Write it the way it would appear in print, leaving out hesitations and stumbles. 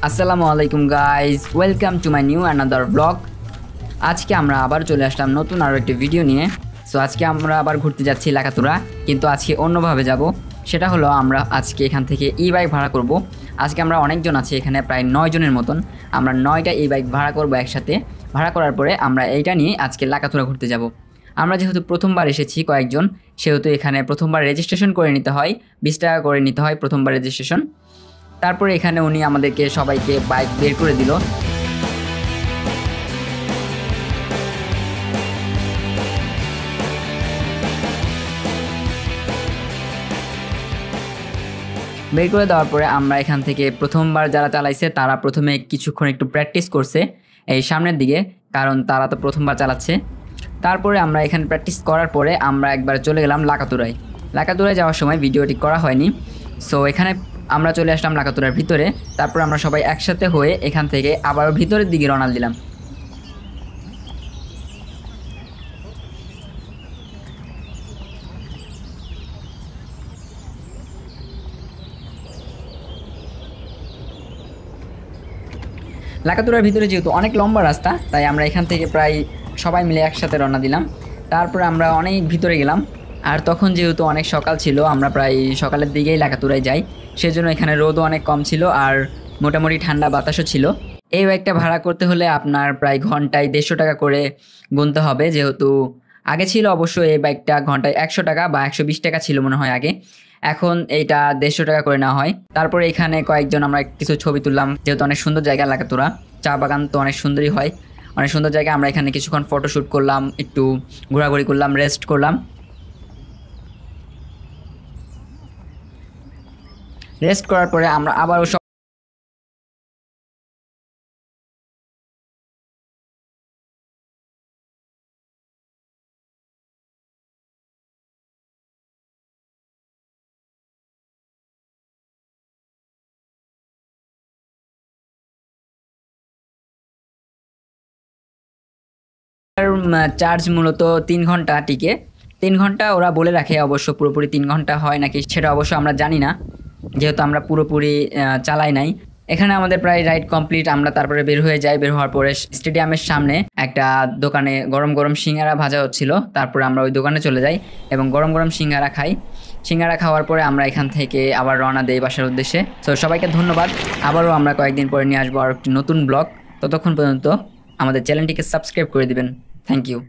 আসসালামু আলাইকুম guys, welcome to my new another blog. আজকে আমরা আবার চলে আসলাম নতুন আরও একটি ভিডিও নিয়ে। সো আজকে আমরা আবার ঘুরতে যাচ্ছি লাকাতুরা, কিন্তু আজকে অন্যভাবে যাব। সেটা হলো আমরা আজকে এখান থেকে ই বাইক ভাড়া করব। আজকে আমরা অনেকজন আছি এখানে, প্রায় 9 জনের মতন। আমরা 9টা ই বাইক ভাড়া করব একসাথে। ভাড়া করার পরে আমরা এইটা নিয়ে আজকে লাকাতুরা ঘুরতে যাব। আমরা যেহেতু প্রথমবার এসেছি কয়েকজন, সেহেতু এখানে প্রথমবার রেজিস্ট্রেশন করে নিতে হয়, 20 টাকা করে নিতে হয় প্রথমবার রেজিস্ট্রেশন। তারপরে এখানে উনি আমাদেরকে সবাইকে বাইক বের করে দিল। বের করে দেওয়ার পরে আমরা এখান থেকে প্রথমবার যারা চালাইছে তারা প্রথমে কিছুক্ষণ একটু প্র্যাকটিস করছে এই সামনের দিকে, কারণ তারা তো প্রথমবার চালাচ্ছে। তারপরে আমরা এখানে প্র্যাকটিস করার পরে আমরা একবার চলে গেলাম লাকাতুরায়। লাকাতুরায় যাওয়ার সময় ভিডিওটি করা হয়নি। সো এখানে আমরা চলে আসলাম লাকাতুরার ভিতরে। তারপর আমরা সবাই একসাথে হয়ে এখান থেকে আবার ভিতরের দিকে রওনা দিলাম। লাকাতুরার ভিতরে যেহেতু অনেক লম্বা রাস্তা, তাই আমরা এখান থেকে প্রায় সবাই মিলে একসাথে রওনা দিলাম। তারপরে আমরা অনেক ভিতরে গেলাম, আর তখন যেহেতু অনেক সকাল ছিল, আমরা প্রায় সকালের দিকেই লাকাতুরায় যাই, সেজন্য এখানে রোদও অনেক কম ছিল আর মোটামুটি ঠান্ডা বাতাসও ছিল। এই বাইকটা ভাড়া করতে হলে আপনার প্রায় ঘন্টায় 150 টাকা করে গুনতে হবে। যেহেতু আগে ছিল অবশ্য এই বাইকটা ঘন্টায় 100 টাকা বা 120 টাকা ছিল মনে হয় আগে, এখন এইটা 150 টাকা করে নেওয়া হয়। তারপরে এখানে কয়েকজন আমরা কিছু ছবি তুললাম, যেহেতু অনেক সুন্দর জায়গা লাকাতুরা, চা বাগান তো অনেক সুন্দরই হয়, অনেক সুন্দর জায়গা। আমরা এখানে কিছুক্ষণ ফটোশ্যুট করলাম, একটু ঘোরাঘুরি করলাম, রেস্ট করলাম। রেস্ট করার পরে আমরা আবারও চার্জ মূলত 3 ঘন্টা টিকে। 3 ঘন্টা ওরা বলে রাখে, অবশ্য পুরোপুরি 3 ঘন্টা হয় নাকি সেটা অবশ্য আমরা জানি না, যেহেতু আমরা পুরোপুরি চালাই নাই। এখানে আমাদের প্রায় রাইড কমপ্লিট। আমরা তারপরে বের হয়ে যাই। বের হওয়ার পরে স্টেডিয়ামের সামনে একটা দোকানে গরম গরম সিঙ্গারা ভাজা হচ্ছিল। তারপরে আমরা ওই দোকানে চলে যাই এবং গরম গরম সিঙ্গারা খাই। সিঙ্গারা খাওয়ার পরে আমরা এখান থেকে আবার রওনা দেই বাসার উদ্দেশ্যে। তো সবাইকে ধন্যবাদ। আবারও আমরা কয়েকদিন পরে নিয়ে আসবো আর একটি নতুন ব্লগ। ততক্ষণ পর্যন্ত আমাদের চ্যানেলটিকে সাবস্ক্রাইব করে দিবেন। Thank you.